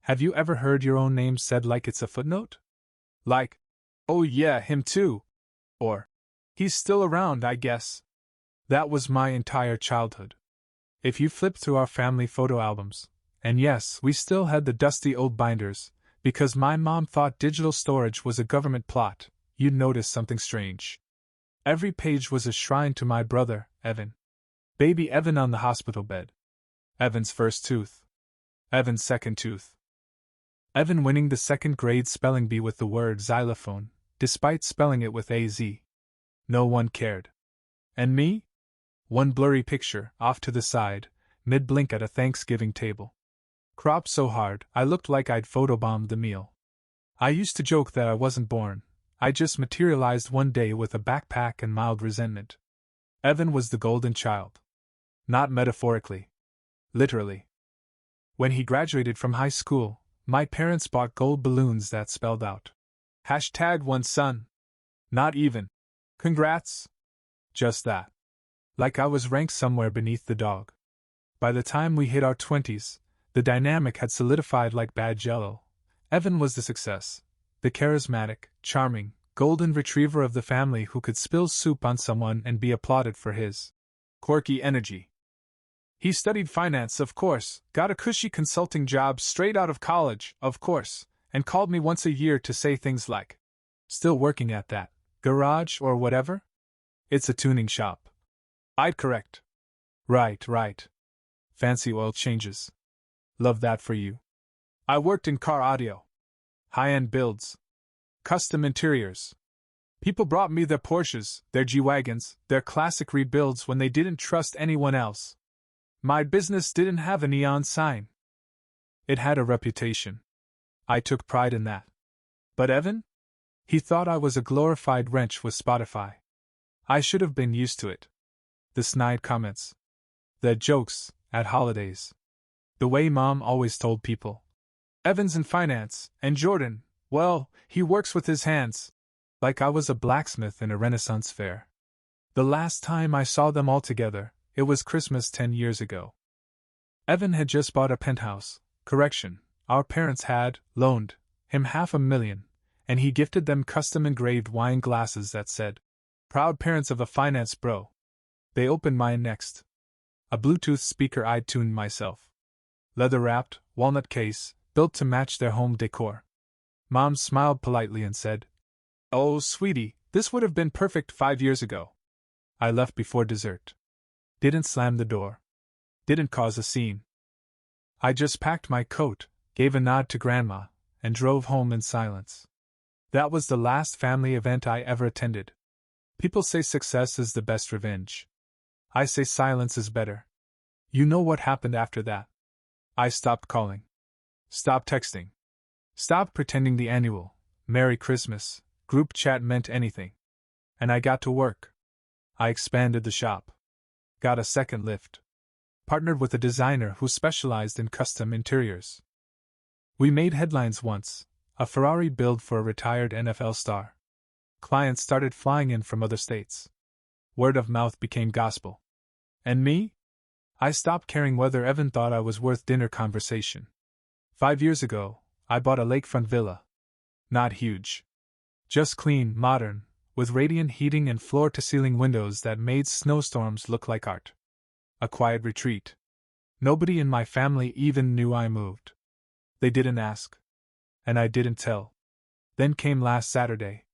Have you ever heard your own name said like it's a footnote? Like, oh yeah, him too. Or, he's still around, I guess. That was my entire childhood. If you flip through our family photo albums, and yes, we still had the dusty old binders, because my mom thought digital storage was a government plot, you'd notice something strange. Every page was a shrine to my brother, Evan. Baby Evan on the hospital bed. Evan's first tooth. Evan's second tooth. Evan winning the second grade spelling bee with the word xylophone, despite spelling it with AZ. No one cared. And me? One blurry picture, off to the side, mid-blink at a Thanksgiving table. Cropped so hard, I looked like I'd photobombed the meal. I used to joke that I wasn't born. I just materialized one day with a backpack and mild resentment. Evan was the golden child. Not metaphorically. Literally. When he graduated from high school, my parents bought gold balloons that spelled out #one son. Not even congrats. Just that. Like I was ranked somewhere beneath the dog. By the time we hit our 20s, the dynamic had solidified like bad jello. Evan was the success, the charismatic, charming, golden retriever of the family who could spill soup on someone and be applauded for his quirky energy. He studied finance, of course, got a cushy consulting job straight out of college, of course, and called me once a year to say things like, "Still working at that garage or whatever? It's a tuning shop." I'd correct. Right. Fancy oil changes. Love that for you. I worked in car audio. High-end builds. Custom interiors. People brought me their Porsches, their G-Wagons, their classic rebuilds when they didn't trust anyone else. My business didn't have a neon sign. It had a reputation. I took pride in that. But Evan? He thought I was a glorified wrench with Spotify. I should have been used to it. The snide comments. The jokes, at holidays. The way Mom always told people. Evan's in finance, and Jordan, well, he works with his hands. Like I was a blacksmith in a Renaissance fair. The last time I saw them all together, it was Christmas 10 years ago. Evan had just bought a penthouse. Correction, our parents had loaned him $500,000, and he gifted them custom-engraved wine glasses that said, "Proud parents of a finance bro." They opened mine next. A Bluetooth speaker I'd tuned myself. Leather-wrapped, walnut case, built to match their home decor. Mom smiled politely and said, "Oh, sweetie, this would have been perfect 5 years ago." I left before dessert. Didn't slam the door. Didn't cause a scene. I just packed my coat, gave a nod to Grandma, and drove home in silence. That was the last family event I ever attended. People say success is the best revenge. I say silence is better. You know what happened after that? I stopped calling. Stopped texting. Stopped pretending the annual Merry Christmas group chat meant anything. And I got to work. I expanded the shop. Got a second lift. Partnered with a designer who specialized in custom interiors. We made headlines once, a Ferrari build for a retired NFL star. Clients started flying in from other states. Word of mouth became gospel. And me? I stopped caring whether Evan thought I was worth dinner conversation. 5 years ago, I bought a lakefront villa. Not huge. Just clean, modern, with radiant heating and floor-to-ceiling windows that made snowstorms look like art. A quiet retreat. Nobody in my family even knew I moved. They didn't ask. And I didn't tell. Then came last Saturday.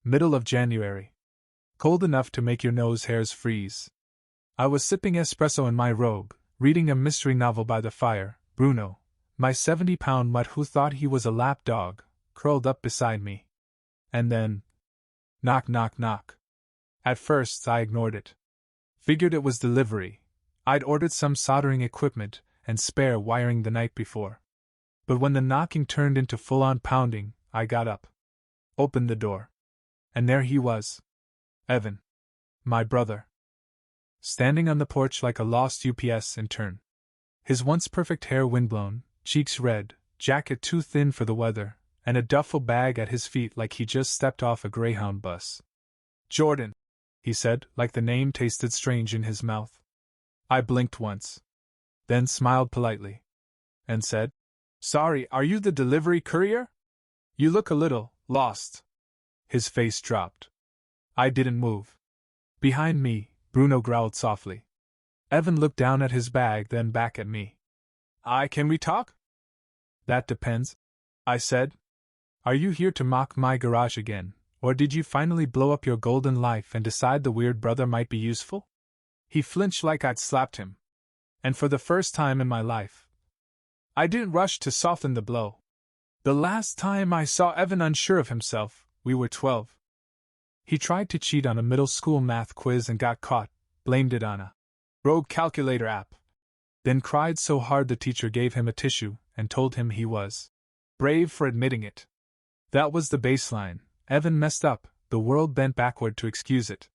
Middle of January. Cold enough to make your nose hairs freeze. I was sipping espresso in my robe, reading a mystery novel by the fire. Bruno, my 70-pound mutt who thought he was a lap dog, curled up beside me. And then... knock, knock, knock. At first, I ignored it. Figured it was delivery. I'd ordered some soldering equipment and spare wiring the night before. But when the knocking turned into full-on pounding, I got up. Opened the door. And there he was. Evan. My brother. Standing on the porch like a lost UPS intern. His once perfect hair windblown, cheeks red, jacket too thin for the weather, and a duffel bag at his feet like he just stepped off a Greyhound bus. "Jordan," he said, like the name tasted strange in his mouth. I blinked once. Then smiled politely. And said, Sorry, are you the delivery courier? You look a little lost. His face dropped. I didn't move. Behind me, Bruno growled softly. Evan looked down at his bag, then back at me. Can we talk? That depends, I said. Are you here to mock my garage again, or did you finally blow up your golden life and decide the weird brother might be useful? He flinched like I'd slapped him. And for the first time in my life, I didn't rush to soften the blow. The last time I saw Evan unsure of himself, we were 12. He tried to cheat on a middle school math quiz and got caught, blamed it on a rogue calculator app. Then cried so hard the teacher gave him a tissue and told him he was brave for admitting it. That was the baseline. Evan messed up, the world bent backward to excuse it.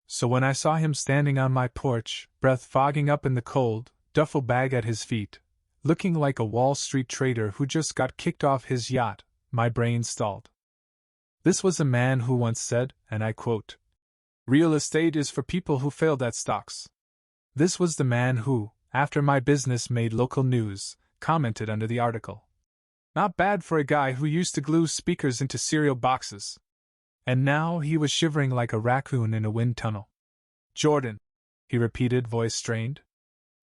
So when I saw him standing on my porch, breath fogging up in the cold, duffel bag at his feet, looking like a Wall Street trader who just got kicked off his yacht, my brain stalled. This was a man who once said, and I quote, "Real estate is for people who failed at stocks." This was the man who, after my business made local news, commented under the article, "Not bad for a guy who used to glue speakers into cereal boxes." And now he was shivering like a raccoon in a wind tunnel. "Jordan," he repeated, voice strained.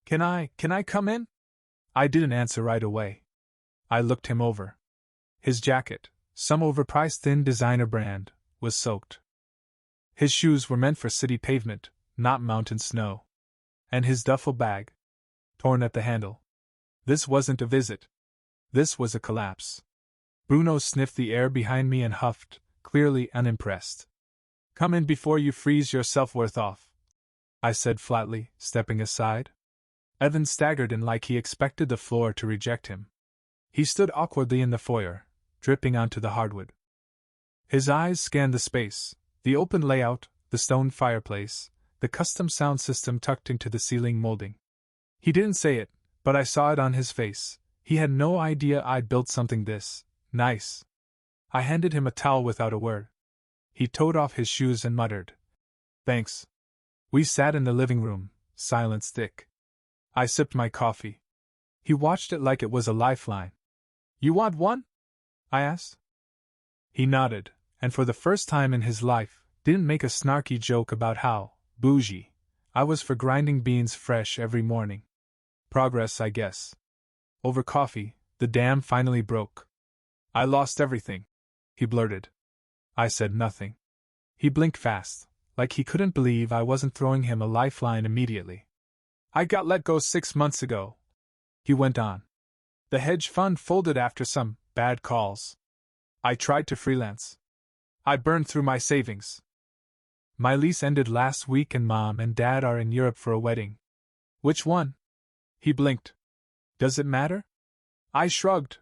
Can I come in?" I didn't answer right away. I looked him over. His jacket, some overpriced thin designer brand, was soaked. His shoes were meant for city pavement, not mountain snow. And his duffel bag, torn at the handle. This wasn't a visit. This was a collapse. Bruno sniffed the air behind me and huffed, clearly unimpressed. "Come in before you freeze your self-worth off," I said flatly, stepping aside. Evan staggered in like he expected the floor to reject him. He stood awkwardly in the foyer, dripping onto the hardwood. His eyes scanned the space, the open layout, the stone fireplace, the custom sound system tucked into the ceiling molding. He didn't say it, but I saw it on his face. He had no idea I'd built something this nice. I handed him a towel without a word. He toed off his shoes and muttered, "Thanks." We sat in the living room, silence thick. I sipped my coffee. He watched it like it was a lifeline. "You want one?" I asked. He nodded, and for the first time in his life, didn't make a snarky joke about how bougie I was for grinding beans fresh every morning. Progress, I guess. Over coffee, the dam finally broke. "I lost everything," he blurted. I said nothing. He blinked fast, like he couldn't believe I wasn't throwing him a lifeline immediately. "I got let go 6 months ago," he went on. "The hedge fund folded after some bad calls. I tried to freelance. I burned through my savings. My lease ended last week and Mom and Dad are in Europe for a wedding." "Which one?" He blinked. "Does it matter?" I shrugged.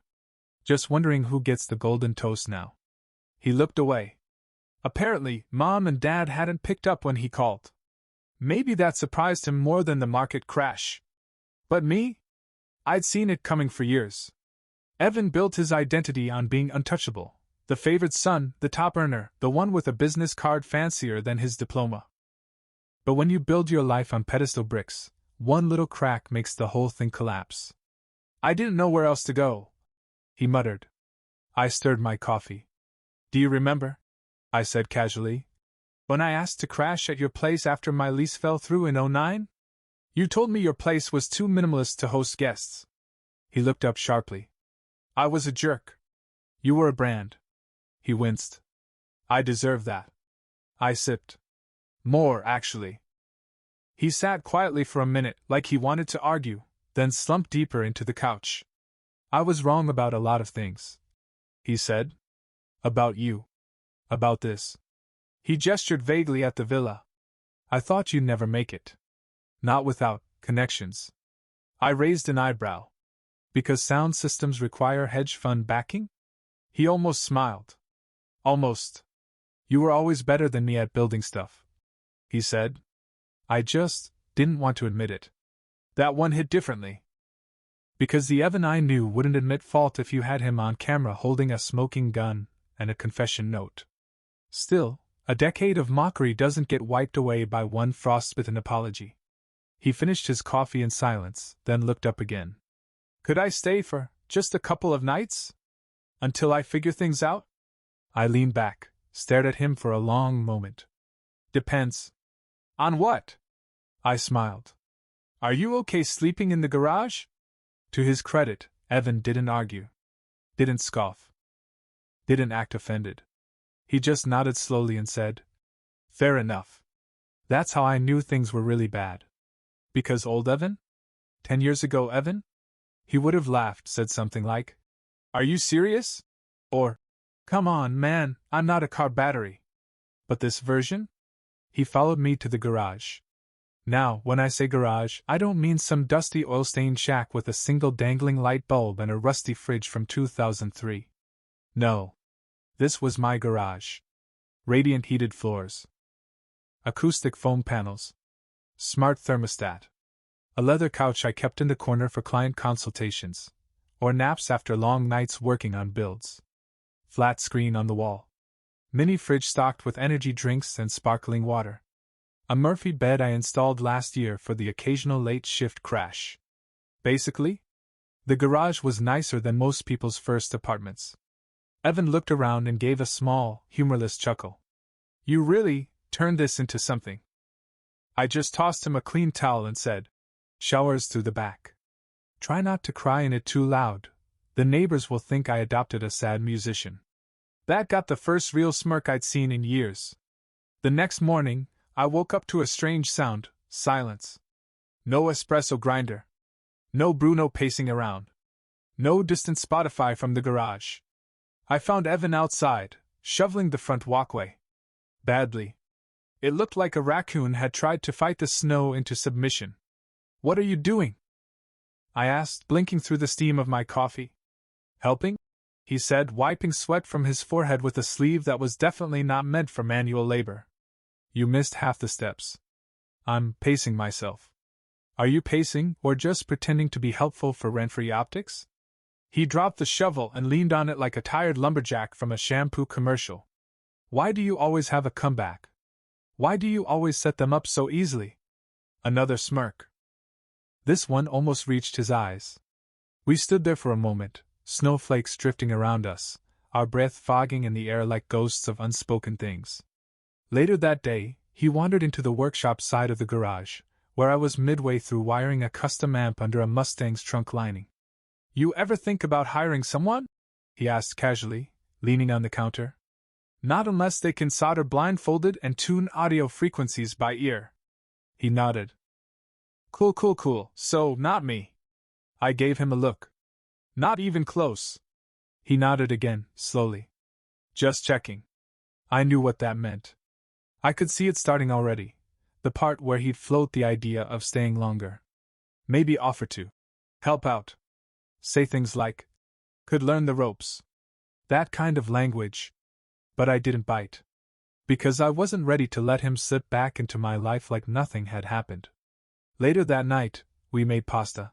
"Just wondering who gets the golden toast now." He looked away. Apparently, Mom and Dad hadn't picked up when he called. Maybe that surprised him more than the market crash. But me? I'd seen it coming for years. Evan built his identity on being untouchable, the favored son, the top earner, the one with a business card fancier than his diploma. But when you build your life on pedestal bricks, one little crack makes the whole thing collapse. "I didn't know where else to go," he muttered. I stirred my coffee. "Do you remember?" I said casually. "When I asked to crash at your place after my lease fell through in 2009? You told me your place was too minimalist to host guests." He looked up sharply. "I was a jerk. You were a brand." He winced. "I deserve that." I sipped. "More, actually." He sat quietly for a minute like he wanted to argue, then slumped deeper into the couch. "I was wrong about a lot of things," he said. "About you. About this." He gestured vaguely at the villa. "I thought you'd never make it. Not without connections." I raised an eyebrow. "Because sound systems require hedge fund backing?" He almost smiled. "Almost. You were always better than me at building stuff," he said. I just didn't want to admit it. That one hit differently. Because the Evan I knew wouldn't admit fault if you had him on camera holding a smoking gun and a confession note. Still, a decade of mockery doesn't get wiped away by one frostbitten apology. He finished his coffee in silence, then looked up again. "Could I stay for Just a couple of nights? Until I figure things out? I leaned back, stared at him for a long moment. Depends. On what? I smiled. Are you okay sleeping in the garage? To his credit, Evan didn't argue. Didn't scoff. Didn't act offended. He just nodded slowly and said, Fair enough. That's how I knew things were really bad. Because old Evan? 10 years ago, Evan? He would have laughed, said something like, Are you serious? Or, Come on, man, I'm not a car battery. But this version? He followed me to the garage. Now, when I say garage, I don't mean some dusty oil-stained shack with a single dangling light bulb and a rusty fridge from 2003. No. This was my garage. Radiant heated floors. Acoustic foam panels. Smart thermostat. A leather couch I kept in the corner for client consultations, or naps after long nights working on builds. Flat screen on the wall. Mini fridge stocked with energy drinks and sparkling water. A Murphy bed I installed last year for the occasional late shift crash. Basically, the garage was nicer than most people's first apartments. Evan looked around and gave a small, humorless chuckle. You really turned this into something. I just tossed him a clean towel and said, Showers through the back. Try not to cry in it too loud. The neighbors will think I adopted a sad musician. That got the first real smirk I'd seen in years. The next morning, I woke up to a strange sound, silence. No espresso grinder. No Bruno pacing around. No distant Spotify from the garage. I found Evan outside, shoveling the front walkway. Badly. It looked like a raccoon had tried to fight the snow into submission. What are you doing? I asked, blinking through the steam of my coffee. Helping? He said, wiping sweat from his forehead with a sleeve that was definitely not meant for manual labor. You missed half the steps. I'm pacing myself. Are you pacing, or just pretending to be helpful for rent-free optics? He dropped the shovel and leaned on it like a tired lumberjack from a shampoo commercial. Why do you always have a comeback? Why do you always set them up so easily? Another smirk. This one almost reached his eyes. We stood there for a moment, snowflakes drifting around us, our breath fogging in the air like ghosts of unspoken things. Later that day, he wandered into the workshop side of the garage, where I was midway through wiring a custom amp under a Mustang's trunk lining. You ever think about hiring someone? He asked casually, leaning on the counter. Not unless they can solder blindfolded and tune audio frequencies by ear. He nodded. Cool. So, not me. I gave him a look. Not even close. He nodded again, slowly. Just checking. I knew what that meant. I could see it starting already, the part where he'd float the idea of staying longer. Maybe offer to help out. Say things like, could learn the ropes. That kind of language. But I didn't bite. Because I wasn't ready to let him slip back into my life like nothing had happened. Later that night, we made pasta.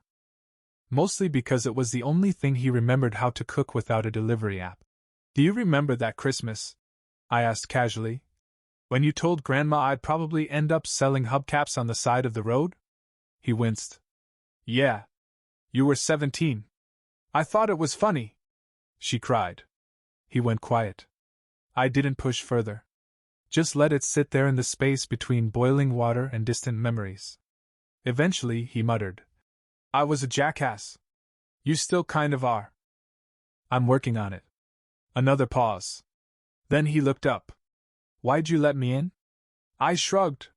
Mostly because it was the only thing he remembered how to cook without a delivery app. Do you remember that Christmas? I asked casually. When you told Grandma I'd probably end up selling hubcaps on the side of the road? He winced. Yeah. You were 17. I thought it was funny. She cried. He went quiet. I didn't push further. Just let it sit there in the space between boiling water and distant memories. Eventually, he muttered. I was a jackass. You still kind of are. I'm working on it. Another pause. Then he looked up. Why'd you let me in? I shrugged.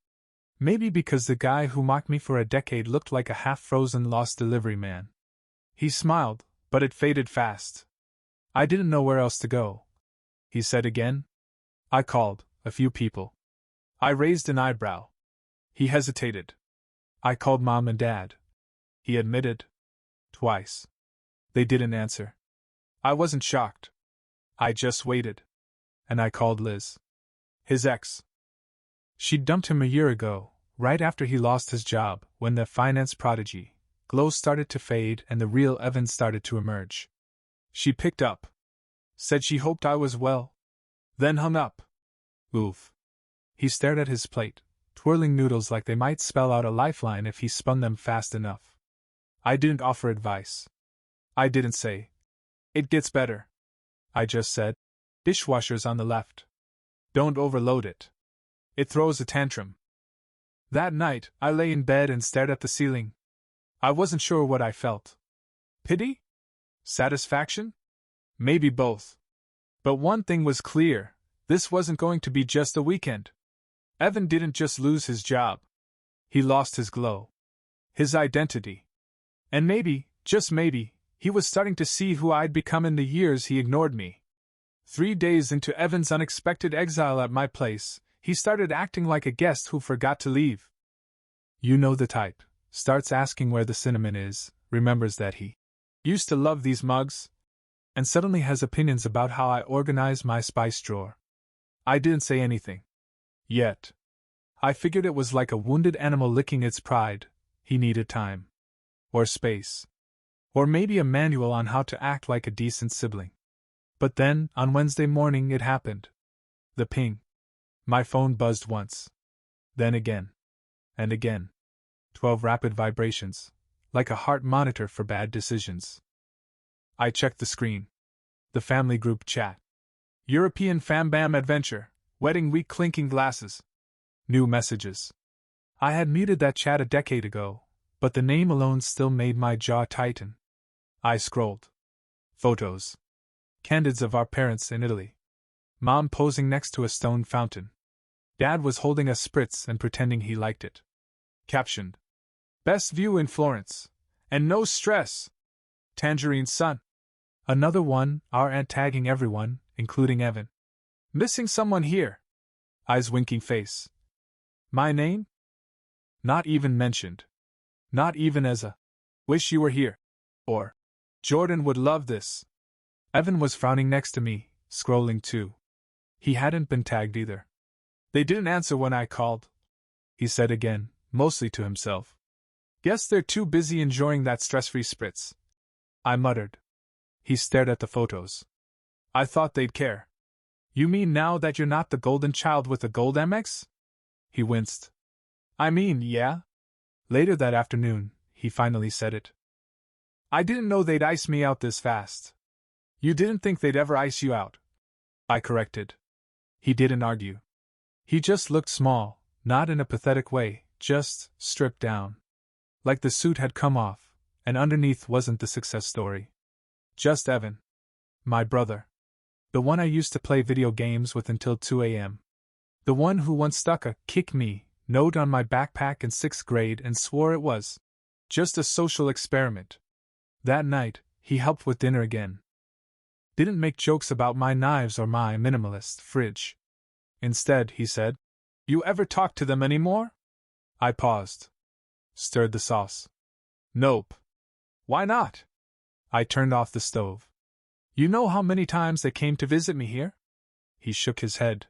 Maybe because the guy who mocked me for a decade looked like a half-frozen lost delivery man. He smiled, but it faded fast. I didn't know where else to go. He said again. I called a few people. I raised an eyebrow. He hesitated. I called Mom and Dad. He admitted. Twice. They didn't answer. I wasn't shocked. I just waited. And I called Liz. His ex. She dumped him a year ago, right after he lost his job, when the finance prodigy glow started to fade and the real Evan started to emerge. She picked up. Said she hoped I was well. Then hung up. Oof. He stared at his plate, twirling noodles like they might spell out a lifeline if he spun them fast enough. I didn't offer advice. I didn't say, It gets better. I just said. Dishwasher's on the left. Don't overload it. It throws a tantrum. That night, I lay in bed and stared at the ceiling. I wasn't sure what I felt. Pity? Satisfaction? Maybe both. But one thing was clear, this wasn't going to be just a weekend. Evan didn't just lose his job. He lost his glow. His identity. And maybe, just maybe, he was starting to see who I'd become in the years he ignored me. 3 days into Evan's unexpected exile at my place, he started acting like a guest who forgot to leave. You know the type. Starts asking where the cinnamon is, remembers that he used to love these mugs, and suddenly has opinions about how I organize my spice drawer. I didn't say anything. Yet. I figured it was like a wounded animal licking its pride. He needed time. Or space. Or maybe a manual on how to act like a decent sibling. But then, on Wednesday morning, it happened. The ping. My phone buzzed once. Then again. And again. 12 rapid vibrations, like a heart monitor for bad decisions. I checked the screen. The family group chat. European Fam Bam Adventure, Wedding Week clinking glasses. New messages. I had muted that chat a decade ago, but the name alone still made my jaw tighten. I scrolled. Photos. Candids of our parents in Italy. Mom posing next to a stone fountain. Dad was holding a spritz and pretending he liked it. Captioned. Best view in Florence. And no stress. Tangerine Sun. Another one, our aunt tagging everyone, including Evan. Missing someone here. Eyes winking face. My name? Not even mentioned. Not even as a wish you were here. Or Jordan would love this. Evan was frowning next to me, scrolling too. He hadn't been tagged either. They didn't answer when I called. He said again, mostly to himself. Guess they're too busy enjoying that stress-free spritz. I muttered. He stared at the photos. I thought they'd care. You mean now that you're not the golden child with the gold Amex? He winced. I mean, yeah. Later that afternoon, he finally said it. I didn't know they'd ice me out this fast. You didn't think they'd ever ice you out. I corrected. He didn't argue. He just looked small, not in a pathetic way, just stripped down. Like the suit had come off, and underneath wasn't the success story. Just Evan. My brother. The one I used to play video games with until 2 a.m. The one who once stuck a "kick me" note on my backpack in 6th grade and swore it was just a social experiment. That night, he helped with dinner again. Didn't make jokes about my knives or my minimalist fridge. Instead, he said, You ever talk to them anymore? I paused. Stirred the sauce. Nope. Why not? I turned off the stove. You know how many times they came to visit me here? He shook his head.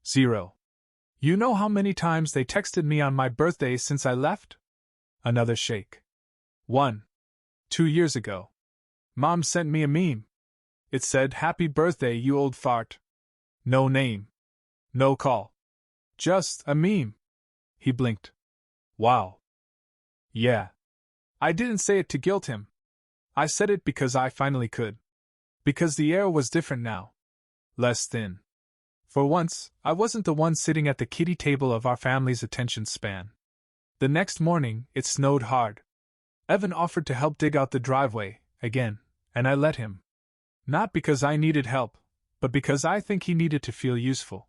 0. You know how many times they texted me on my birthday since I left? Another shake. 1. 2 years ago. Mom sent me a meme. It said, Happy birthday, you old fart. No name. No call. Just a meme. He blinked. Wow. Yeah. I didn't say it to guilt him. I said it because I finally could. Because the air was different now. Less thin. For once, I wasn't the one sitting at the kiddie table of our family's attention span. The next morning, it snowed hard. Evan offered to help dig out the driveway, again, and I let him. Not because I needed help, but because I think he needed to feel useful.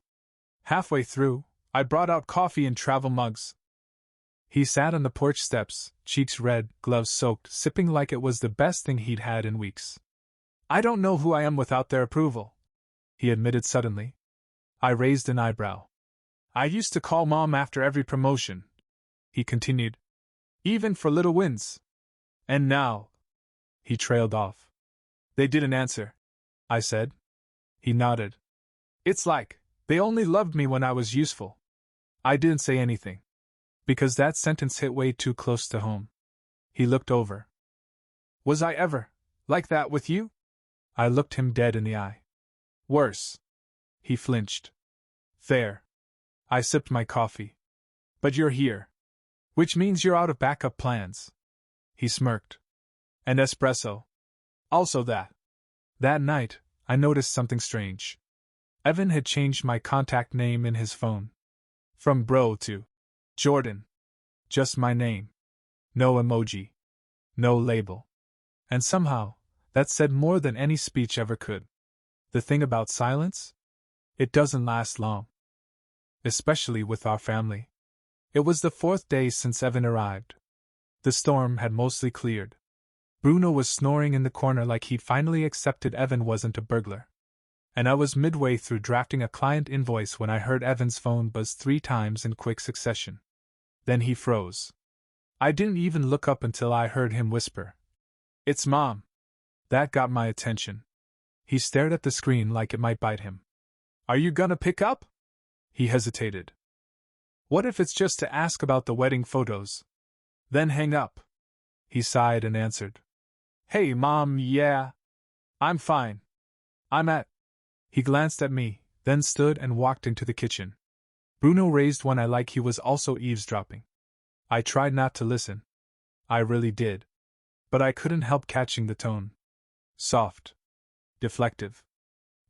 Halfway through, I brought out coffee in travel mugs. He sat on the porch steps, cheeks red, gloves soaked, sipping like it was the best thing he'd had in weeks. I don't know who I am without their approval, he admitted suddenly. I raised an eyebrow. I used to call Mom after every promotion, he continued. Even for little wins. And now... He trailed off. They didn't answer, I said. He nodded. It's like, they only loved me when I was useful. I didn't say anything. Because that sentence hit way too close to home. He looked over. Was I ever like that with you? I looked him dead in the eye. Worse. He flinched. Fair. I sipped my coffee. But you're here. Which means you're out of backup plans. He smirked. And espresso. Also that. That night, I noticed something strange. Evan had changed my contact name in his phone. From Bro to Jordan. Just my name. No emoji. No label. And somehow, that said more than any speech ever could. The thing about silence? It doesn't last long. Especially with our family. It was the 4th day since Evan arrived. The storm had mostly cleared. Bruno was snoring in the corner like he'd finally accepted Evan wasn't a burglar. And I was midway through drafting a client invoice when I heard Evan's phone buzz 3 times in quick succession. Then he froze. I didn't even look up until I heard him whisper, "It's Mom." That got my attention. He stared at the screen like it might bite him. "Are you gonna pick up?" He hesitated. "What if it's just to ask about the wedding photos?" "Then hang up." He sighed and answered, "Hey, Mom, yeah. I'm fine. I'm at..." He glanced at me, then stood and walked into the kitchen. Bruno raised one eye like he was also eavesdropping. I tried not to listen. I really did. But I couldn't help catching the tone. Soft. Deflective.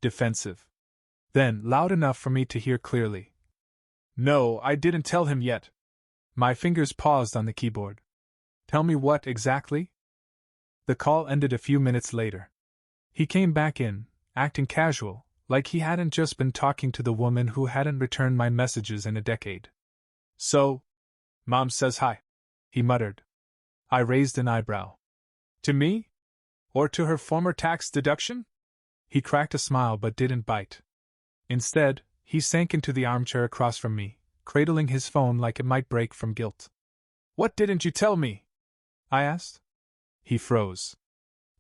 Defensive. Then, loud enough for me to hear clearly. "No, I didn't tell him yet." My fingers paused on the keyboard. "Tell me what exactly?" The call ended a few minutes later. He came back in, acting casual, like he hadn't just been talking to the woman who hadn't returned my messages in a decade. "So, Mom says hi," he muttered. I raised an eyebrow. "To me? Or to her former tax deduction?" He cracked a smile but didn't bite. Instead, he sank into the armchair across from me, cradling his phone like it might break from guilt. "What didn't you tell me?" I asked. He froze.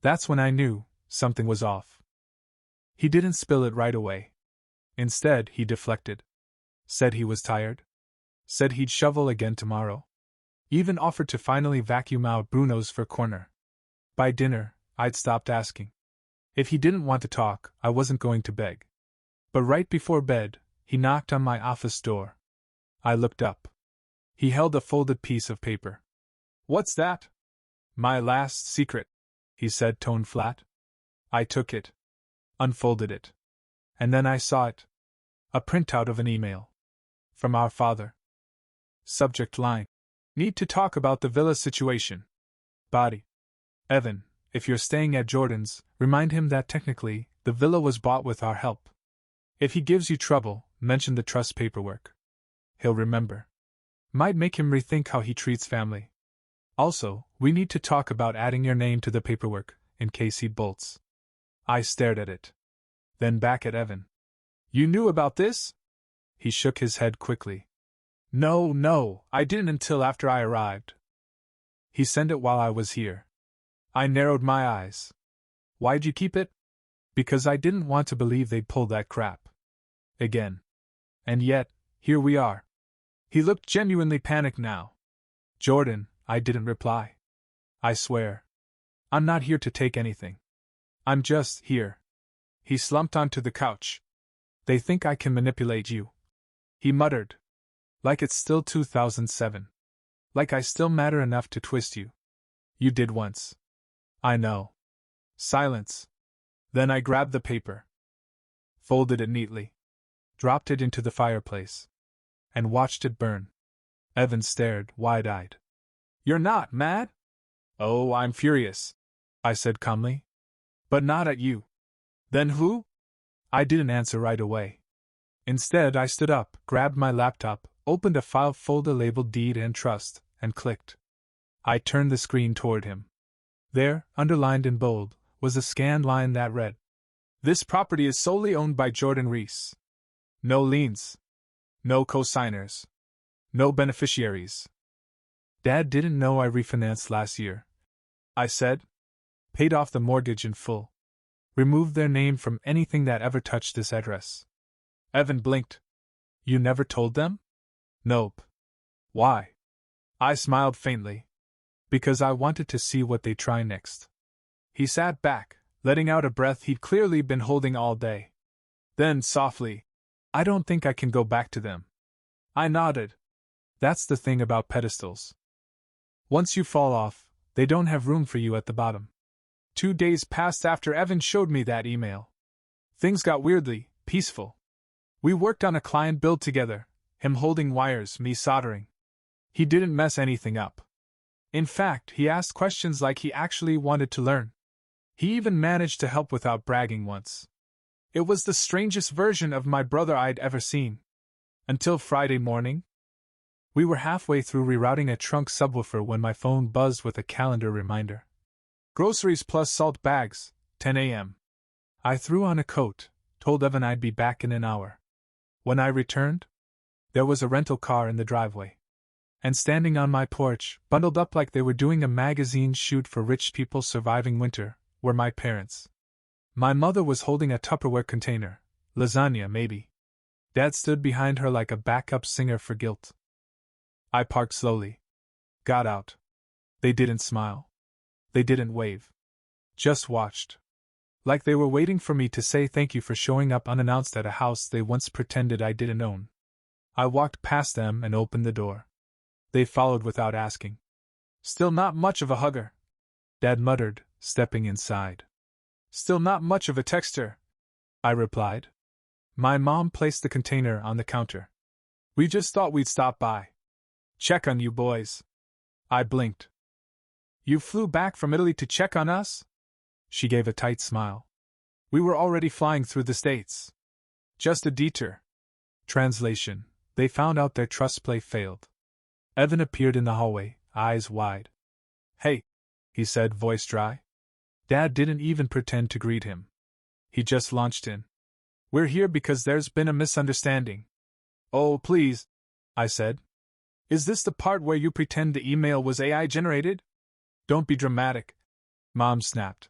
That's when I knew something was off. He didn't spill it right away. Instead, he deflected. Said he was tired. Said he'd shovel again tomorrow. Even offered to finally vacuum out Bruno's fur corner. By dinner, I'd stopped asking. If he didn't want to talk, I wasn't going to beg. But right before bed, he knocked on my office door. I looked up. He held a folded piece of paper. "What's that?" "My last secret," he said, tone flat. I took it. Unfolded it. And then I saw it. A printout of an email. From our father. Subject line: "Need to talk about the villa situation." Body: "Evan, if you're staying at Jordan's, remind him that technically, the villa was bought with our help. If he gives you trouble, mention the trust paperwork. He'll remember. Might make him rethink how he treats family. Also, we need to talk about adding your name to the paperwork, in case he bolts." I stared at it. Then back at Evan. "You knew about this?" He shook his head quickly. No, I didn't until after I arrived." "He sent it while I was here." I narrowed my eyes. "Why'd you keep it?" "Because I didn't want to believe they'd pull that crap. Again. And yet, here we are." He looked genuinely panicked now. "Jordan," I didn't reply. "I swear. I'm not here to take anything. I'm just here." He slumped onto the couch. "They think I can manipulate you," he muttered. "Like it's still 2007. Like I still matter enough to twist you. You did once." "I know." Silence. Then I grabbed the paper. Folded it neatly. Dropped it into the fireplace. And watched it burn. Evan stared, wide-eyed. "You're not mad?" "Oh, I'm furious," I said calmly. "But not at you." "Then who?" I didn't answer right away. Instead, I stood up, grabbed my laptop, opened a file folder labeled Deed and Trust, and clicked. I turned the screen toward him. There, underlined in bold, was a scanned line that read, "This property is solely owned by Jordan Reese. No liens. No co-signers. No beneficiaries." "Dad didn't know I refinanced last year," I said. "Paid off the mortgage in full. Removed their name from anything that ever touched this address." Evan blinked. "You never told them?" "Nope." "Why?" I smiled faintly. "Because I wanted to see what they'd try next." He sat back, letting out a breath he'd clearly been holding all day. Then, softly, "I don't think I can go back to them." I nodded. "That's the thing about pedestals. Once you fall off, they don't have room for you at the bottom." 2 days passed after Evan showed me that email. Things got weirdly peaceful. We worked on a client build together, him holding wires, me soldering. He didn't mess anything up. In fact, he asked questions like he actually wanted to learn. He even managed to help without bragging once. It was the strangest version of my brother I'd ever seen. Until Friday morning. We were halfway through rerouting a trunk subwoofer when my phone buzzed with a calendar reminder. Groceries plus salt bags, 10 a.m. I threw on a coat, told Evan I'd be back in an hour. When I returned, there was a rental car in the driveway. And standing on my porch, bundled up like they were doing a magazine shoot for rich people surviving winter, were my parents. My mother was holding a Tupperware container, lasagna maybe. Dad stood behind her like a backup singer for guilt. I parked slowly. Got out. They didn't smile. They didn't wave. Just watched. Like they were waiting for me to say thank you for showing up unannounced at a house they once pretended I didn't own. I walked past them and opened the door. They followed without asking. Still not much of a hugger, Dad muttered, stepping inside. Still not much of a texter, I replied. My mom placed the container on the counter. We just thought we'd stop by. Check on you boys. I blinked. You flew back from Italy to check on us? She gave a tight smile. We were already flying through the States. Just a detour. Translation: they found out their trust play failed. Evan appeared in the hallway, eyes wide. Hey, he said, voice dry. Dad didn't even pretend to greet him. He just launched in. We're here because there's been a misunderstanding. Oh, please, I said. Is this the part where you pretend the email was AI generated? Don't be dramatic, Mom snapped.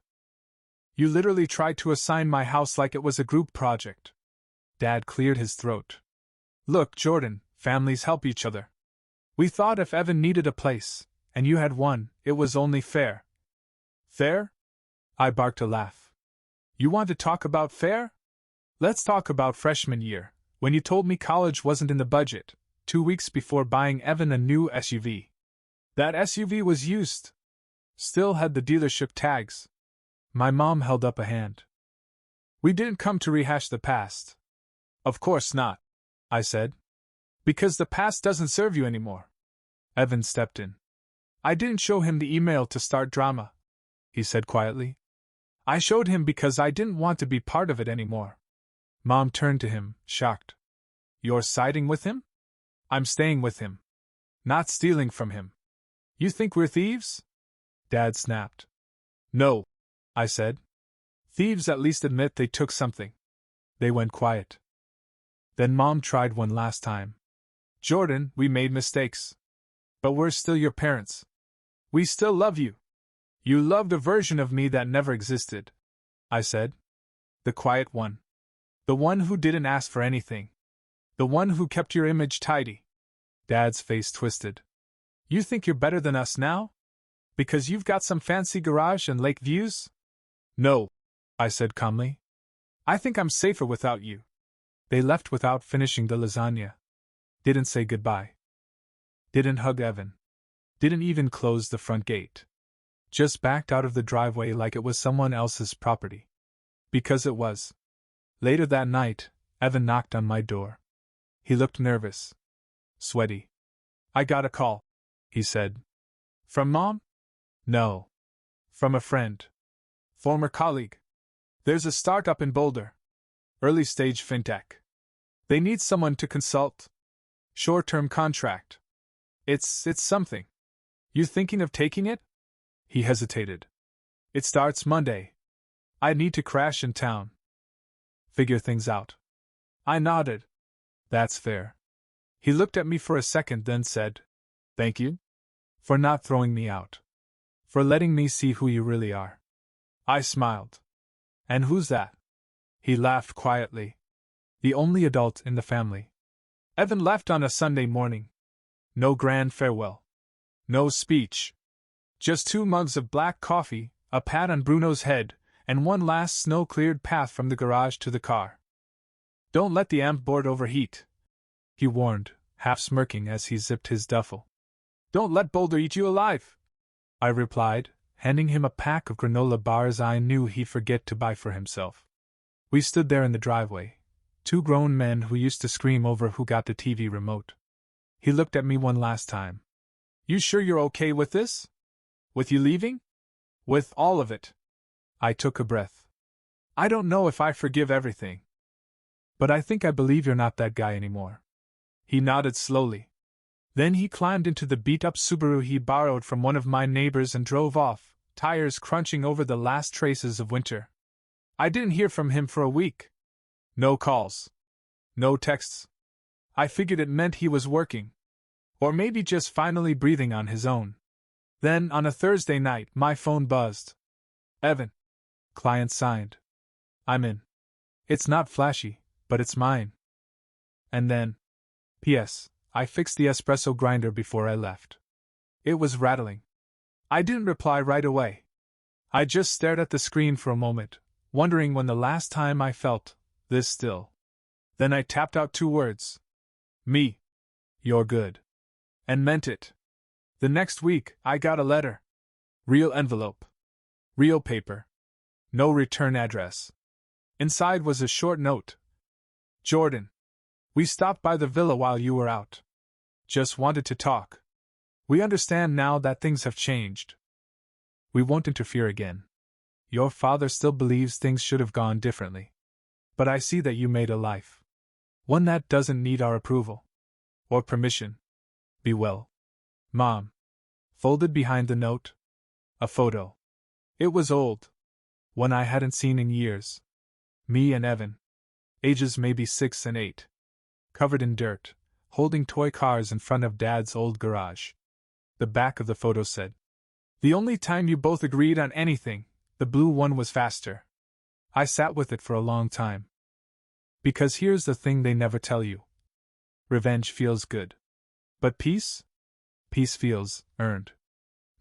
You literally tried to assign my house like it was a group project. Dad cleared his throat. Look, Jordan, families help each other. We thought if Evan needed a place, and you had one, it was only fair. Fair? I barked a laugh. You want to talk about fair? Let's talk about freshman year, when you told me college wasn't in the budget, 2 weeks before buying Evan a new SUV. That SUV was used. Still had the dealership tags. My mom held up a hand. We didn't come to rehash the past. Of course not, I said. Because the past doesn't serve you anymore. Evan stepped in. I didn't show him the email to start drama, he said quietly. I showed him because I didn't want to be part of it anymore. Mom turned to him, shocked. You're siding with him? I'm staying with him. Not stealing from him. You think we're thieves? Dad snapped. No, I said. Thieves at least admit they took something. They went quiet. Then Mom tried one last time. Jordan, we made mistakes. But we're still your parents. We still love you. You loved a version of me that never existed, I said. The quiet one. The one who didn't ask for anything. The one who kept your image tidy. Dad's face twisted. You think you're better than us now? Because you've got some fancy garage and lake views? No, I said calmly. I think I'm safer without you. They left without finishing the lasagna. Didn't say goodbye. Didn't hug Evan. Didn't even close the front gate. Just backed out of the driveway like it was someone else's property. Because it was. Later that night, Evan knocked on my door. He looked nervous. Sweaty. I got a call, he said. From Mom? No. From a friend. Former colleague. There's a startup in Boulder. Early stage fintech. They need someone to consult. Short-term contract. It's something. You thinking of taking it? He hesitated. It starts Monday. I need to crash in town. Figure things out. I nodded. That's fair. He looked at me for a second, then said, Thank you. For not throwing me out. For letting me see who you really are. I smiled. And who's that? He laughed quietly. The only adult in the family. Evan left on a Sunday morning. No grand farewell. No speech. Just 2 mugs of black coffee, a pat on Bruno's head, and one last snow-cleared path from the garage to the car. Don't let the amp board overheat, he warned, half smirking as he zipped his duffel. Don't let Boulder eat you alive, I replied, handing him a pack of granola bars I knew he'd forget to buy for himself. We stood there in the driveway, two grown men who used to scream over who got the TV remote. He looked at me one last time. You sure you're okay with this? With you leaving? With all of it? I took a breath. I don't know if I forgive everything. But I think I believe you're not that guy anymore. He nodded slowly. Then he climbed into the beat-up Subaru he borrowed from one of my neighbors and drove off, tires crunching over the last traces of winter. I didn't hear from him for a week. No calls. No texts. I figured it meant he was working. Or maybe just finally breathing on his own. Then, on a Thursday night, my phone buzzed. Evan. Client signed. I'm in. It's not flashy, but it's mine. And then, P.S. I fixed the espresso grinder before I left. It was rattling. I didn't reply right away. I just stared at the screen for a moment, wondering when the last time I felt this still. Then I tapped out 2 words. Me. You're good. And meant it. The next week, I got a letter. Real envelope. Real paper. No return address. Inside was a short note. Jordan. We stopped by the villa while you were out. Just wanted to talk. We understand now that things have changed. We won't interfere again. Your father still believes things should have gone differently. But I see that you made a life. One that doesn't need our approval. Or permission. Be well. Mom. Folded behind the note. A photo. It was old. One I hadn't seen in years. Me and Evan. Ages maybe 6 and 8. Covered in dirt, holding toy cars in front of Dad's old garage. The back of the photo said, the only time you both agreed on anything, the blue one was faster. I sat with it for a long time. Because here's the thing they never tell you. Revenge feels good. But peace? Peace feels earned.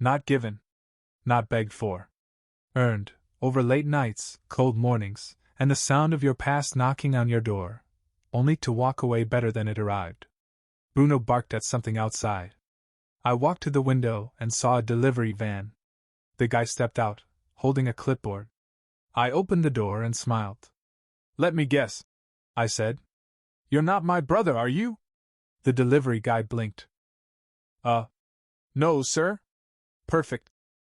Not given. Not begged for. Earned, over late nights, cold mornings, and the sound of your past knocking on your door. Only to walk away better than it arrived. Bruno barked at something outside. I walked to the window and saw a delivery van. The guy stepped out, holding a clipboard. I opened the door and smiled. Let me guess, I said. You're not my brother, are you? The delivery guy blinked. No, sir. Perfect,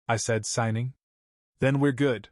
I said, signing. Then we're good.